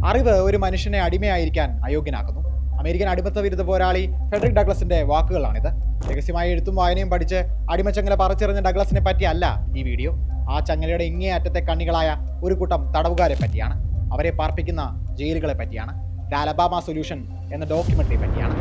അറിവ് ഒരു മനുഷ്യനെ അടിമയായിരിക്കാൻ അയോഗ്യനാക്കുന്നു. അമേരിക്കൻ അടിമത്ത വിരുദ്ധ പോരാളി ഫെഡറിക് ഡഗ്ലസിന്റെ വാക്കുകളാണിത്. രഹസ്യമായ എഴുത്തും വായനയും പഠിച്ച് അടിമച്ചങ്ങല പറിച്ചെറിഞ്ഞ ഡഗ്ലസിനെ പറ്റിയല്ല ഈ വീഡിയോ. ആ ചങ്ങലയുടെ ഇങ്ങേ അറ്റത്തെ കണ്ണികളായ ഒരു കൂട്ടം തടവുകാരെ പറ്റിയാണ്. അവരെ പാർപ്പിക്കുന്ന ജയിലുകളെ പറ്റിയാണ്. ദ അലബാമ സൊല്യൂഷൻ എന്ന ഡോക്യുമെന്ററി പറ്റിയാണ്.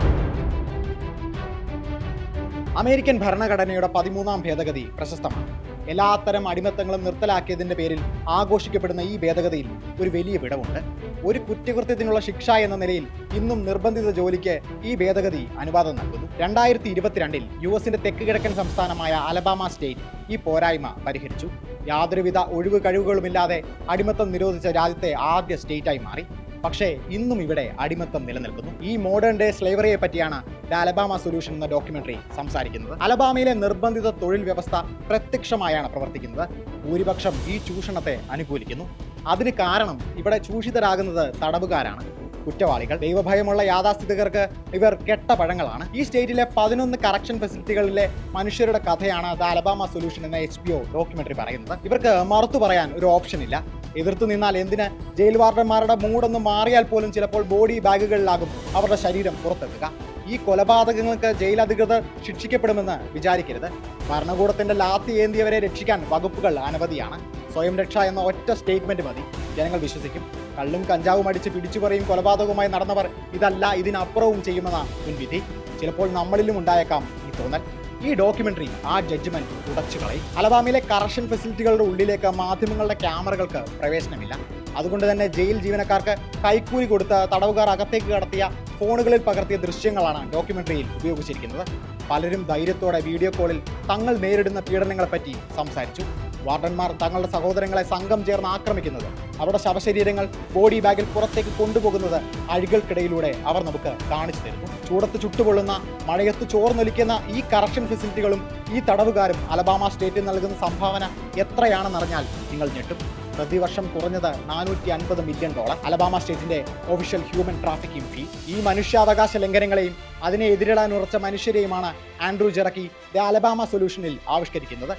അമേരിക്കൻ ഭരണഘടനയുടെ 13ാം ഭേദഗതി പ്രശസ്തമാണ്. എല്ലാത്തരം അടിമത്തങ്ങളും നിർത്തലാക്കിയതിന്റെ പേരിൽ ആഘോഷിക്കപ്പെടുന്ന ഈ ഭേദഗതിയിൽ ഒരു വലിയ വിടവുണ്ട്. ഒരു കുറ്റകൃത്യത്തിനുള്ള ശിക്ഷ എന്ന നിലയിൽ ഇന്നും നിർബന്ധിത ജോലിക്ക് ഈ ഭേദഗതി അനുവാദം നൽകുന്നു. 2022 യുഎസിന്റെ തെക്ക് കിഴക്കൻ സംസ്ഥാനമായ അലബാമ സ്റ്റേറ്റ് ഈ പോരായ്മ പരിഹരിച്ചു. യാതൊരുവിധ ഒഴിവ് കഴിവുകളുമില്ലാതെ അടിമത്തം നിരോധിച്ച രാജ്യത്തെ ആദ്യ സ്റ്റേറ്റായി മാറി. പക്ഷേ ഇന്നും ഇവിടെ അടിമത്തം നിലനിൽക്കുന്നു. ഈ മോഡേൺ ഡേ സ്ലേവറിയെ പറ്റിയാണ് ദ അലബാമ സൊല്യൂഷൻ എന്ന ഡോക്യുമെന്ററി സംസാരിക്കുന്നത്. അലബാമയിലെ നിർബന്ധിത തൊഴിൽ വ്യവസ്ഥ പ്രത്യക്ഷമായാണ് പ്രവർത്തിക്കുന്നത്. ഭൂരിപക്ഷം ഈ ചൂഷണത്തെ അനുകൂലിക്കുന്നു. അതിന് കാരണം ഇവിടെ ചൂഷിതരാകുന്നത് തടവുകാരാണ്, കുറ്റവാളികൾ. ദൈവഭയമുള്ള യാഥാസ്ഥിതികർക്ക് ഇവർ കെട്ട പഴങ്ങളാണ്. ഈ സ്റ്റേറ്റിലെ 11 കറക്ഷൻ ഫെസിലിറ്റികളിലെ മനുഷ്യരുടെ കഥയാണ് ദ അലബാമ സൊല്യൂഷൻ എന്ന HBO ഡോക്യുമെന്ററി പറയുന്നത്. ഇവർക്ക് മറുത്തു പറയാൻ ഒരു ഓപ്ഷൻ ഇല്ല. എതിർത്തു നിന്നാൽ എന്തിന്, ജയിൽ വാർഡന്മാരുടെ മൂടൊന്ന് മാറിയാൽ പോലും ചിലപ്പോൾ ബോഡി ബാഗുകളിലാകും അവരുടെ ശരീരം പുറത്തെത്തുക. ഈ കൊലപാതകങ്ങൾക്ക് ജയിൽ അധികൃതർ ശിക്ഷിക്കപ്പെടുമെന്ന് വിചാരിക്കരുത്. ഭരണകൂടത്തിന്റെ ലാത്തി ഏന്തിയവരെ രക്ഷിക്കാൻ വകുപ്പുകൾ അനവധിയാണ്. സ്വയം രക്ഷ എന്ന ഒറ്റ സ്റ്റേറ്റ്മെന്റ് മതി, ജനങ്ങൾ വിശ്വസിക്കും. കള്ളും കഞ്ചാവും അടിച്ച് പിടിച്ചുപറിയും കൊലപാതകവുമായി നടന്നവർ ഇതല്ല ഇതിനപ്പുറവും ചെയ്യുമെന്ന മുൻവിധി ചിലപ്പോൾ നമ്മളിലും ഉണ്ടായേക്കാം ഈ തോന്നൽ. ഈ ഡോക്യുമെന്ററി ആ ജഡ്ജ്മെന്റ് ഉടച്ചു കളയും. അലബാമയിലെ കറക്ഷൻ ഫെസിലിറ്റികളുടെ ഉള്ളിലേക്ക് മാധ്യമങ്ങളുടെ ക്യാമറകൾക്ക് പ്രവേശനമില്ല. അതുകൊണ്ട് തന്നെ ജയിൽ ജീവനക്കാർക്ക് കൈക്കൂലി കൊടുത്ത് തടവുകാർ അകത്തേക്ക് കടത്തിയ ഫോണുകളിൽ പകർത്തിയ ദൃശ്യങ്ങളാണ് ഡോക്യുമെന്ററിയിൽ ഉപയോഗിച്ചിരിക്കുന്നത്. പലരും ധൈര്യത്തോടെ വീഡിയോ കോളിൽ തങ്ങൾ നേരിടുന്ന പീഡനങ്ങളെപ്പറ്റി സംസാരിച്ചു. വാർഡന്മാർ തങ്ങളുടെ സഹോദരങ്ങളെ സംഘം ചേർന്ന് ആക്രമിക്കുന്നത്, അവരുടെ ശവശരീരങ്ങൾ ബോഡി ബാഗിൽ പുറത്തേക്ക് കൊണ്ടുപോകുന്നത് അഴികൾക്കിടയിലൂടെ അവർ നമുക്ക് കാണിച്ചു തരുന്നു. ചൂടത്ത് ചുട്ടുപൊള്ളുന്ന, മഴയത്ത് ചോർന്നൊലിക്കുന്ന ഈ കറക്ഷൻ ഫെസിലിറ്റികളും ഈ തടവുകാരും അലബാമ സ്റ്റേറ്റിൽ നൽകുന്ന സംഭാവന എത്രയാണെന്നറിഞ്ഞാൽ നിങ്ങൾ ഞെട്ടും. പ്രതിവർഷം കുറഞ്ഞത് $450 മില്യൺ അലബാമ സ്റ്റേറ്റിന്റെ ഒഫീഷ്യൽ ഹ്യൂമൻ ട്രാഫിക്കിംഗ് ഫീ. ഈ മനുഷ്യാവകാശ ലംഘനങ്ങളെയും അതിനെ എതിരിടാൻ ഉറച്ച മനുഷ്യരെയുമാണ് ആൻഡ്രൂ ജെറക്കി ദ അലബാമ സൊല്യൂഷനിൽ ആവിഷ്കരിക്കുന്നത്.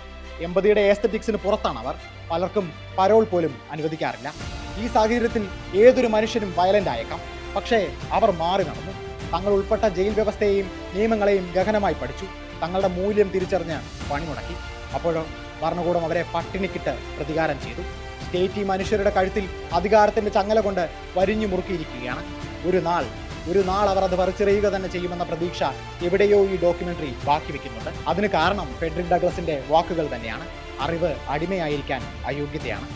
എമ്പതിയുടെ ഏസ്തറ്റിക്സിന് പുറത്താണ് അവർ. പലർക്കും പരോൾ പോലും അനുവദിക്കാറില്ല. ഈ സാഹചര്യത്തിൽ ഏതൊരു മനുഷ്യനും വയലന്റ് ആയേക്കാം. പക്ഷേ അവർ മാറി നടന്നു. തങ്ങൾ ഉൾപ്പെട്ട ജയിൽ വ്യവസ്ഥയെയും നിയമങ്ങളെയും ഗഹനമായി പഠിച്ചു. തങ്ങളുടെ മൂല്യം തിരിച്ചറിഞ്ഞ് പണിമുടക്കി. അപ്പോഴോ ഭരണകൂടം അവരെ പട്ടിണിക്കിട്ട് പ്രതികാരം ചെയ്തു. സ്റ്റേറ്റ് ഈ മനുഷ്യരുടെ കഴുത്തിൽ അധികാരത്തിന്റെ ചങ്ങല കൊണ്ട് വരിഞ്ഞു മുറുക്കിയിരിക്കുകയാണ്. ഒരു നാൾ അവർ അത് പറിച്ചെറിയുക തന്നെ ചെയ്യുമെന്ന പ്രതീക്ഷ എവിടെയോ ഈ ഡോക്യുമെന്ററി ബാക്കി വെക്കുന്നുണ്ട്. അതിന് കാരണം ഫെഡറിക് ഡഗ്ലസിന്റെ വാക്കുകൾ തന്നെയാണ്. അറിവ് അടിമയായിരിക്കാൻ അയോഗ്യതയാണ്.